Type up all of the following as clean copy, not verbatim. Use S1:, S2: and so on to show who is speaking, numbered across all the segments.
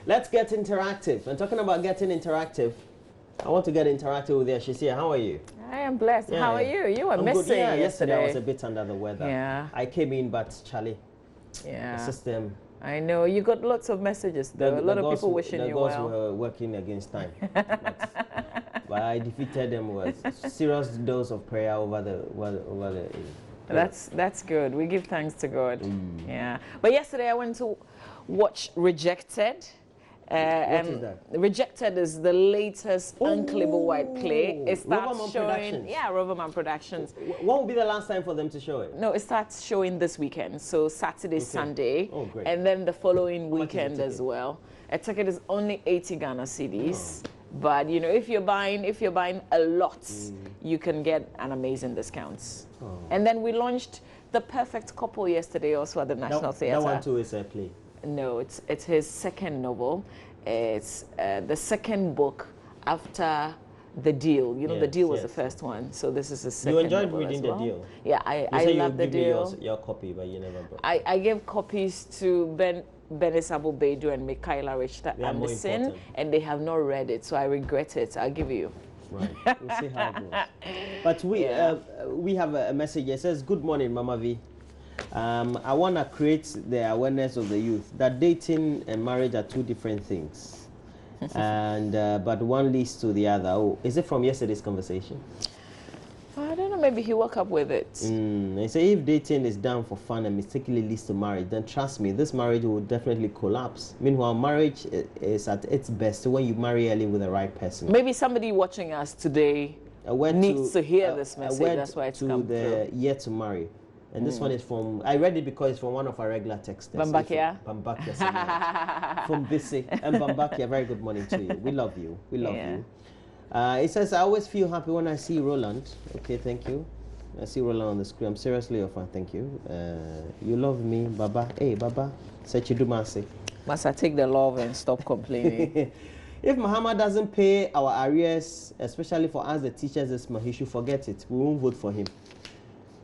S1: Let's get interactive. And talking about getting interactive, I want to get interactive with you. Shisia, how are you?
S2: I am blessed.
S1: Yeah,
S2: how are you? You were missing
S1: good. Yeah,
S2: yesterday.
S1: I was a bit under the weather.
S2: Yeah.
S1: I came in, but Charlie,
S2: yeah.
S1: the system.
S2: I know. You got lots of messages, though. A lot of people wishing you well.
S1: The gods were working against time. but I defeated them with serious dose of prayer over the
S2: That's good. We give thanks to God. Yeah. But yesterday I went to watch Rejected.
S1: What is that?
S2: Rejected is the latest Unclibble White play. It starts
S1: Roverman
S2: showing.
S1: Productions.
S2: Yeah, Roverman Productions.
S1: When will be the last time for them to show it?
S2: No, it starts showing this weekend. So Saturday, Sunday.
S1: Oh, great.
S2: And then the following
S1: How much is
S2: weekend
S1: the
S2: as well. A ticket is only 80 Ghana cedis. Oh. But you know, if you're buying a lot, you can get an amazing discounts. Oh. And then we launched The Perfect Couple yesterday also at the National Theatre.
S1: That one too is a play.
S2: No, it's his second novel. It's the second book after The Deal. You know, The Deal was the first one, so this is his second.
S1: You enjoyed
S2: novel
S1: reading
S2: as well.
S1: The Deal.
S2: Yeah, I love The Deal.
S1: Your copy, but you never brought.
S2: I gave copies to Benis Abu-Beidou and Michaela Richter Anderson, and they have not read it, so I regret it. I'll give you.
S1: Right, we'll see how it goes. But we have a message. It says, "Good morning, Mama V. I want to create the awareness of the youth that dating and marriage are two different things, and but one leads to the other." Oh, is it from yesterday's conversation?
S2: I don't know. Maybe he woke up with it.
S1: They say if dating is done for fun and mistakenly leads to marriage, then trust me, this marriage will definitely collapse. Meanwhile, marriage is at its best when you marry early with the right person.
S2: Maybe somebody watching us today needs to hear this message. That's why it's come through.
S1: Year to marry. And this one is from, I read it because it's from one of our regular texters.
S2: Bambakia?
S1: Bambakia. From Bisi. And Bambakia, very good morning to you. We love you. We love you. It says, I always feel happy when I see Roland. Okay, thank you. I see Roland on the screen. I'm seriously your fan. Thank you. You love me, Baba. Hey, Baba. Sechidumase.
S2: Must I take the love and stop complaining?
S1: If Muhammad doesn't pay our arrears, especially for us, the teachers this month, he should forget it. We won't vote for him.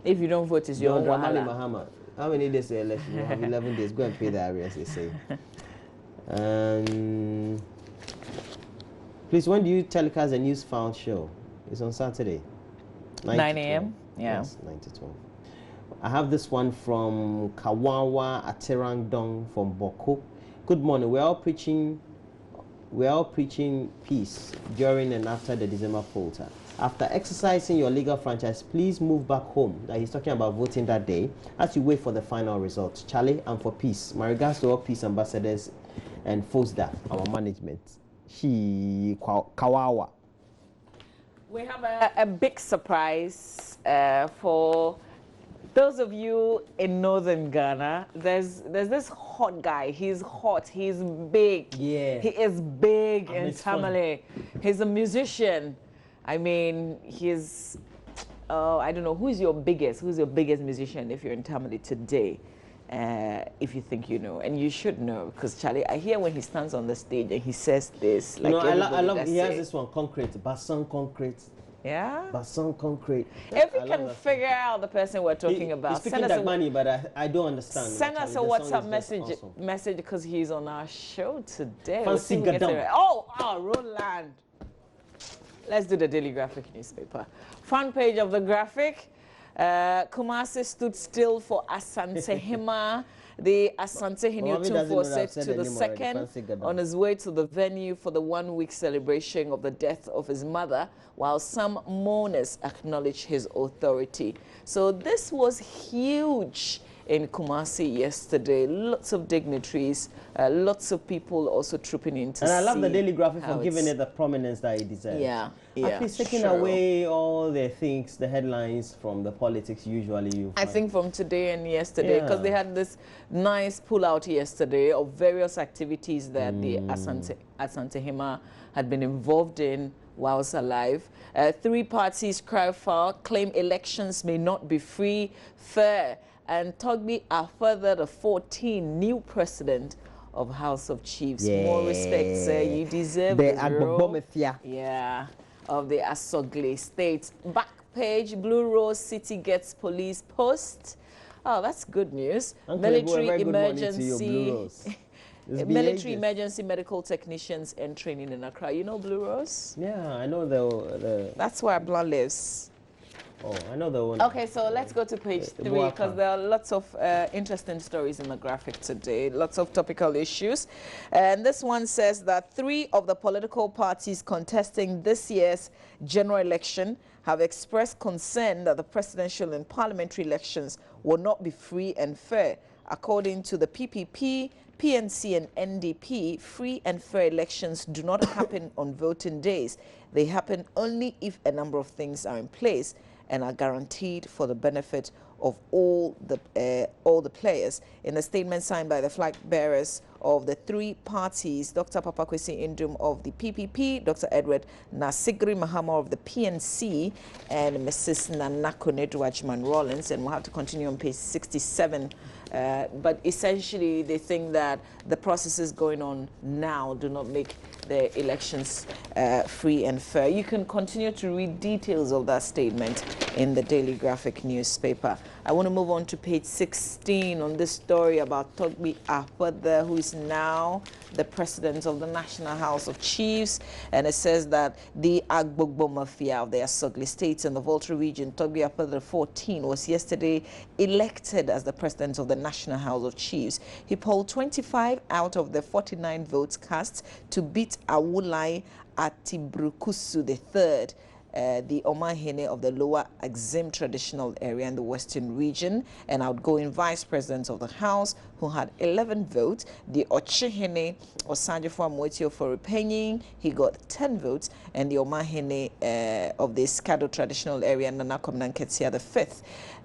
S2: If you don't vote, it's your own wahala.
S1: Muhammad. How many days the election? You have 11 days. Go and pay the arrears, they say. Please, when do you telecast the News Found show? It's on Saturday.
S2: 9 a.m. Yeah.
S1: Yes, 9 to 12. I have this one from Kawawa Aterangdong from Boko. Good morning. We're all preaching peace during and after the December poll. After exercising your legal franchise, please move back home. That he's talking about voting that day as you wait for the final results. Charlie, and for peace. My regards to all peace ambassadors and FOSDA, our management. Kawawa.
S2: We have a big surprise for those of you in northern Ghana. There's this hot guy. He's hot. He's big.
S1: Yeah.
S2: He is big in Tamale. He's a musician. I mean, he's, I don't know, who's your biggest musician if you're in Tamale today? If you think you know, and you should know, because Charlie, I hear when he stands on the stage and he says this, like,
S1: I love he has this one, Concrete, Basson Concrete.
S2: Yeah?
S1: Basson Concrete.
S2: If we can figure out the person we're talking about,
S1: he's speaking that money, but I don't understand.
S2: Send us a WhatsApp message because he's on our show today.
S1: Fancy
S2: Roland. Let's do the Daily Graphic newspaper. Front page of the Graphic. Kumasi stood still for Asante-Hima. The Asante-Hino 246 to the second on his way to the venue for the one-week celebration of the death of his mother, while some mourners acknowledge his authority. So this was huge in Kumasi yesterday. Lots of dignitaries, lots of people also trooping in to see.
S1: And I love the Daily Graphic for giving it the prominence that it deserves.
S2: Yeah.
S1: At least taking away all the things, the headlines from the politics usually you find.
S2: I think from today and yesterday, because they had this nice pull-out yesterday of various activities that the Asante-Hima had been involved in whilst alive. Three parties cry foul, claim elections may not be free, fair, and Togbi are further the 14th new president of House of Chiefs. Yeah. More respect, sir. You deserve the role. Yeah, of the Asogli state. Back page, Blue Rose City gets police post. Oh, that's good news.
S1: Uncle,
S2: military
S1: good
S2: emergency. Military emergency medical technicians and training in Accra. You know Blue Rose?
S1: Yeah, I know the.
S2: That's where Abla lives.
S1: Oh, I know the one.
S2: Okay, so let's go to page 3 because there are lots of interesting stories in the graphic today, lots of topical issues. And this one says that 3 of the political parties contesting this year's general election have expressed concern that the presidential and parliamentary elections will not be free and fair. According to the PPP, PNC and NDP, free and fair elections do not happen on voting days. They happen only if a number of things are in place and are guaranteed for the benefit of all the players. In a statement signed by the flag bearers of the 3 parties, Dr. Papa Kwesi Indum of the PPP, Dr. Edward Nasigri Mahama of the PNC, and Mrs. Nanako Nedwajman Rollins, and we'll have to continue on page 67. But essentially, they think that the processes going on now do not make the elections free and fair. You can continue to read details of that statement in the Daily Graphic newspaper. I want to move on to page 16 on this story about Togbi Akpother, who is now the president of the National House of Chiefs. And it says that the Agbogbo Mafia of the Asogli States in the Volta region, Togbi Akpother 14, was yesterday elected as the president of the National House of Chiefs. He polled 25 out of the 49 votes cast to beat Awulai Atibrukusu III, the Omahene of the Lower Axim traditional area in the Western region, and outgoing vice president of the House, who had 11 votes. The Ochihene Osanjifo Amoitio for Repenyin, he got 10 votes, and the Omahene of the Skado traditional area, Nanakom Nanketsia V,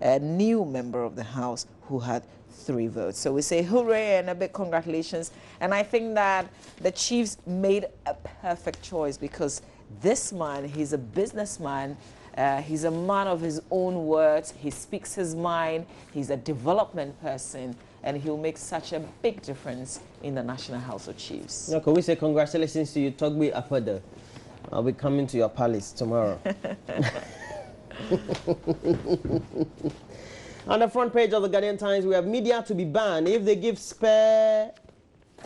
S2: a new member of the House, who had 3 votes. So we say hooray and a big congratulations. And I think that the Chiefs made a perfect choice, because this man, he's a businessman, he's a man of his own words, he speaks his mind, he's a development person, and he'll make such a big difference in the National House of Chiefs.
S1: No, can we say congratulations to you, Togbi Akpother? I'll be coming to your palace tomorrow. On the front page of the Ghanaian Times, we have media to be banned if they give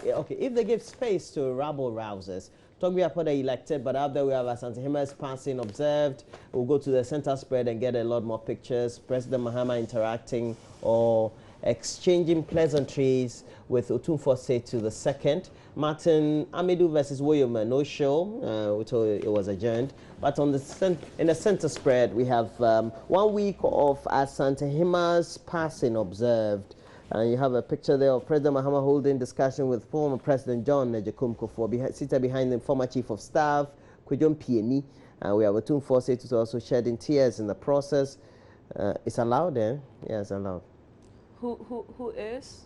S1: if they give space to rabble-rousers. Togbi Akpother elected, but out there we have Asante Hima's passing observed. We'll go to the center spread and get a lot more pictures. President Mahama interacting or exchanging pleasantries with Otumfuo Setu II. Martin Amidu versus Woyoma, no show, we told it was adjourned. But on in the center spread, we have 1 week of Asante Hima's passing observed. And you have a picture there of President Mahama holding discussion with former President John Nejekum Kufuor, seated behind the former Chief of Staff, Kwejon Pieni. We have Otumfuo Setu also shedding tears in the process. It's allowed, eh? Yeah, it's allowed.
S2: Who is?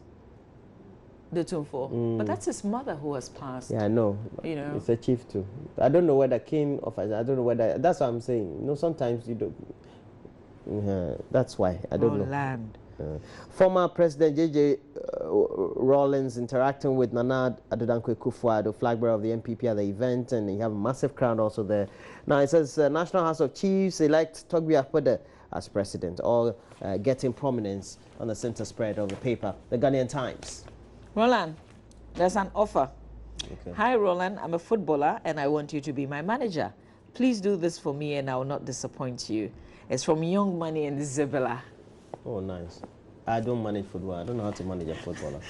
S2: The Otumfuo. But that's his mother who has passed.
S1: Yeah, I know.
S2: You know.
S1: It's a chief too. I don't know whether king of, I don't know whether, that's what I'm saying. You know, sometimes you don't. That's why. I don't know.
S2: Land.
S1: Former President J.J. Rawlings interacting with Nana Addo Dankwa-Akufo-Addo, flag bearer of the NPP at the event, and you have a massive crowd also there. Now it says National House of Chiefs elect Togbi Akpother as president, all getting prominence on the center spread of the paper, the Ghanaian Times.
S2: Roland, there's an offer.
S1: Okay.
S2: Hi, Roland. I'm a footballer, and I want you to be my manager. Please do this for me, and I will not disappoint you. It's from Young Money and Isabella.
S1: Oh, nice. I don't manage football. I don't know how to manage a footballer.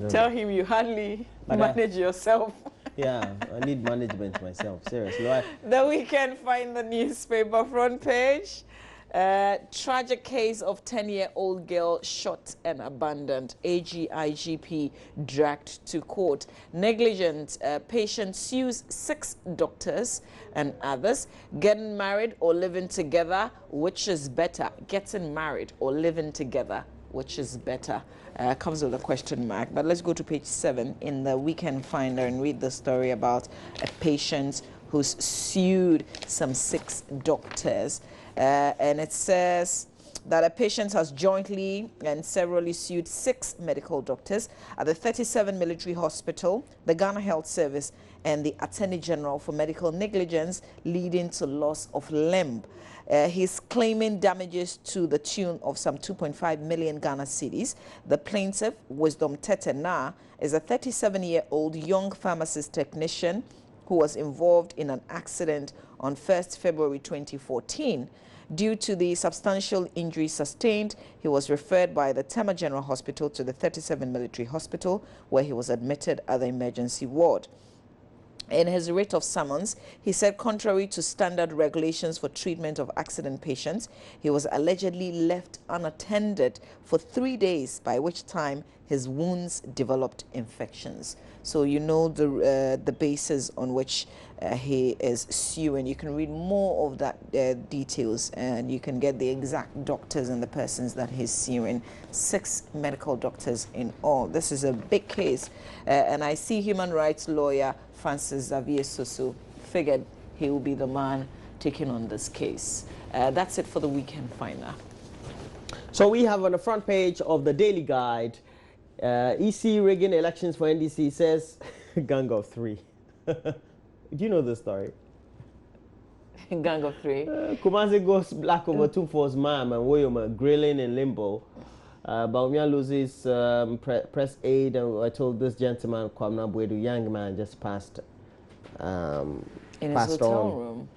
S2: Tell him you hardly manage yourself.
S1: Yeah, I need management myself. Seriously.
S2: The Weekend find the newspaper front page. Tragic case of 10-year-old girl shot and abandoned. AGIGP dragged to court. Negligent patient sues 6 doctors and others. Getting married or living together, which is better? Getting married or living together, which is better? Comes with a question mark. But let's go to page 7 in the Weekend Finder and read the story about a patient who's sued some 6 doctors. And it says that a patient has jointly and severally sued 6 medical doctors at the 37 Military Hospital, the Ghana Health Service, and the Attorney General for medical negligence leading to loss of limb. He's claiming damages to the tune of some 2.5 million Ghana cedis. The plaintiff, Wisdom Tetena, is a 37-year-old young pharmacist technician who was involved in an accident on 1st February 2014. Due to the substantial injuries sustained, he was referred by the Tema General Hospital to the 37 Military Hospital, where he was admitted at the emergency ward. In his writ of summons, he said contrary to standard regulations for treatment of accident patients, he was allegedly left unattended for 3 days, by which time his wounds developed infections. So you know the basis on which he is suing. You can read more of that details, and you can get the exact doctors and the persons that he's suing. 6 medical doctors in all. This is a big case, and I see human rights lawyer Francis Xavier Soso figured he will be the man taking on this case. That's it for the weekend finder.
S1: So we have on the front page of the Daily Guide, EC rigging elections for NDC, says gang of 3. Do you know the story?
S2: Gang of 3.
S1: Kumasi goes black over 2 for his mom and William grilling in limbo. Baumia loses press aid, and I told this gentleman, Kwamna Bwedu, young man, just passed
S2: In his
S1: passed
S2: hotel
S1: on.
S2: room.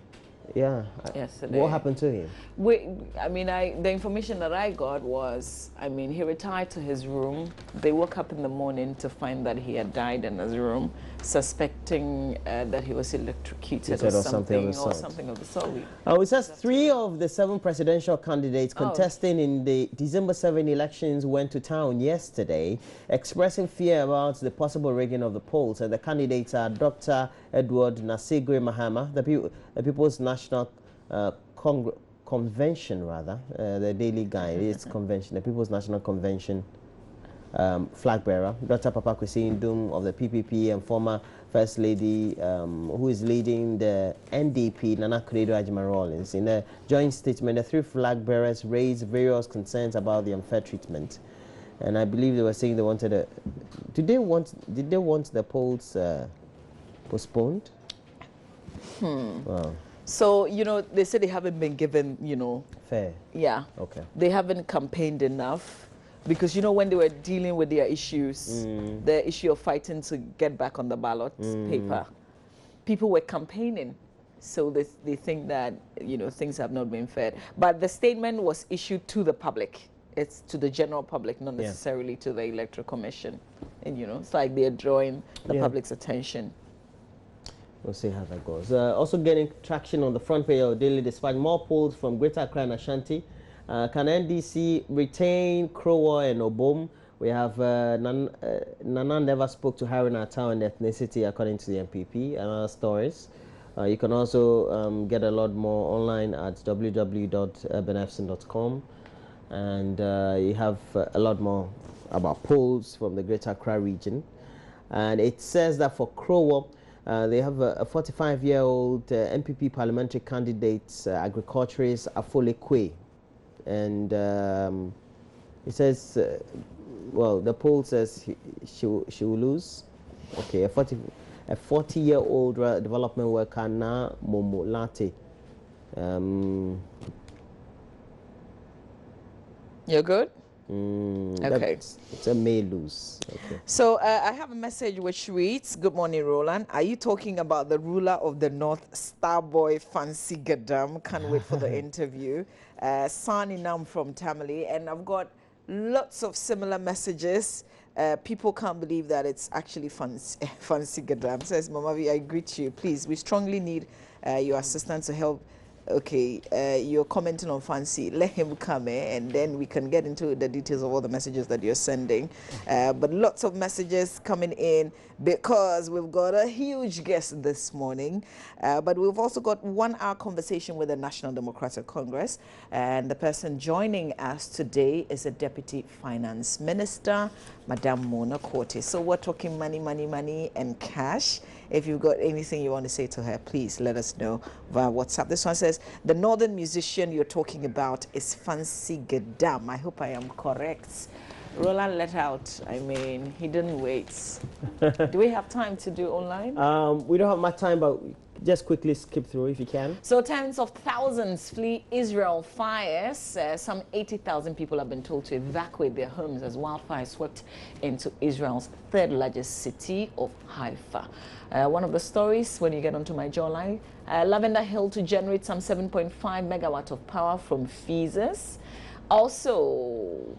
S1: Yeah.
S2: Yesterday.
S1: What happened to him?
S2: The information that I got was, he retired to his room. They woke up in the morning to find that he had died in his room, suspecting that he was electrocuted or something of the sort.
S1: It says 3 of the 7 presidential candidates contesting in the December 7 elections went to town yesterday, expressing fear about the possible rigging of the polls. And the candidates are Dr. Edward Nasigwe Mahama, the People's National Convention, the Daily Guide, it's convention, the People's National Convention flag bearer, Dr. Papa Kwesi Ndum of the PPP and former First Lady who is leading the NDP, Nana Credo Ajima Rawlings. In a joint statement, the 3 flag bearers raised various concerns about the unfair treatment. And I believe they were saying they wanted did they want the polls postponed? Wow.
S2: So, they say they haven't been given,
S1: fair.
S2: Yeah.
S1: Okay.
S2: They haven't campaigned enough because, when they were dealing with their issues, the issue of fighting to get back on the ballot paper, people were campaigning. So they think that, things have not been fair. But the statement was issued to the public. It's to the general public, not necessarily to the Electoral Commission. And, it's like they're drawing the public's attention.
S1: We'll see how that goes. Also getting traction on the front page of Daily Dispatch. More polls from Greater Accra and Ashanti. Can NDC retain Krowa and Obom? We have Nana never spoke to Harry Natal and ethnicity, according to the MPP, and other stories. You can also get a lot more online at www.urbanfc.com. And you have a lot more about polls from the Greater Accra region. And it says that for Krowa, they have a 45-year-old MPP parliamentary candidate, agriculturist Afole Kwe. And it says, the poll says she will lose. Okay, a 40-year-old development worker, Na Momo Late.
S2: You're good? Okay.
S1: It's a may lose. Okay.
S2: So I have a message which reads, good morning, Roland. Are you talking about the ruler of the North, Starboy Fancy Gadam? Can't wait for the interview. Sani Nam from Tamale. And I've got lots of similar messages. People can't believe that it's actually Fancy Gadam. Says, Mama V, I greet you. Please, we strongly need your assistance to help. Okay, you're commenting on Fancy. Let him come and then we can get into the details of all the messages that you're sending. But lots of messages coming in because we've got a huge guest this morning. But we've also got 1 hour conversation with the National Democratic Congress. And the person joining us today is a Deputy Finance Minister, Madame Mona Korte. So we're talking money, money, money and cash. If you've got anything you want to say to her, please let us know via WhatsApp. This one says, the northern musician you're talking about is Fancy Gadam. I hope I am correct. Roland let out. I mean, he didn't wait. Do we have time to do online?
S1: We don't have much time, but just quickly skip through if you can.
S2: So tens of thousands flee Israel fires. Some 80,000 people have been told to evacuate their homes as wildfires swept into Israel's third largest city of Haifa. One of the stories, when you get onto my jawline, Lavender Hill to generate some 7.5 megawatt of power from Phases. Also,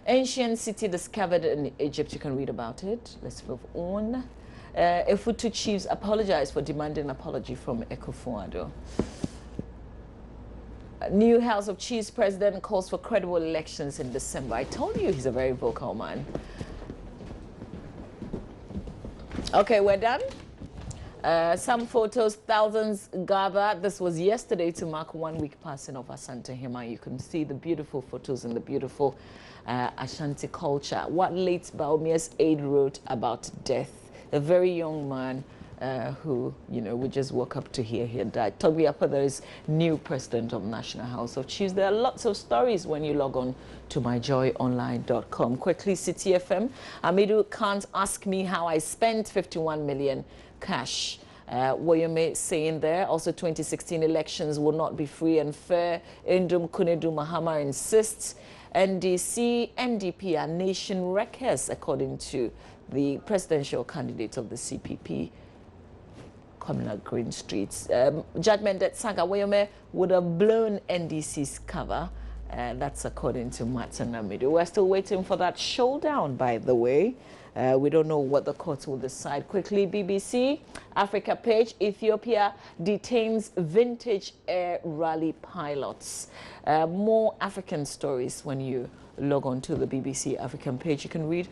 S2: ancient city discovered in Egypt. You can read about it. Let's move on. Efutu chiefs apologize for demanding an apology from Ekufuado. New House of Chiefs president calls for credible elections in December. I told you he's a very vocal man. Okay, we're done. Some photos, thousands gather. This was yesterday to mark 1 week passing of Asante Hima. You can see the beautiful photos and the beautiful Ashanti culture. What late Baumia's aide wrote about death. A very young man who, you know, we just woke up to hear he died. Toby Upper, there is new president of National House of Chiefs. There are lots of stories when you log on to myjoyonline.com. Quickly, City FM. Amidu can't ask me how I spent 51 million cash. Woyome saying there. Also, 2016 elections will not be free and fair. Indum Kunedu Mahama insists. NDC, NDP are nation wreckers, according to the presidential candidate of the CPP, Communal Green Streets. Judgment that Sanga Woyome would have blown NDC's cover. That's according to Matson Namidu. We're still waiting for that showdown, by the way. We don't know what the courts will decide. Quickly, BBC, Africa page, Ethiopia detains vintage air rally pilots. More African stories when you log on to the BBC African page. You can read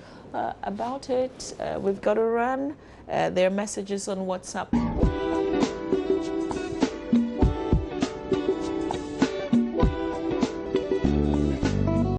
S2: about it. We've got to run. There are messages on WhatsApp.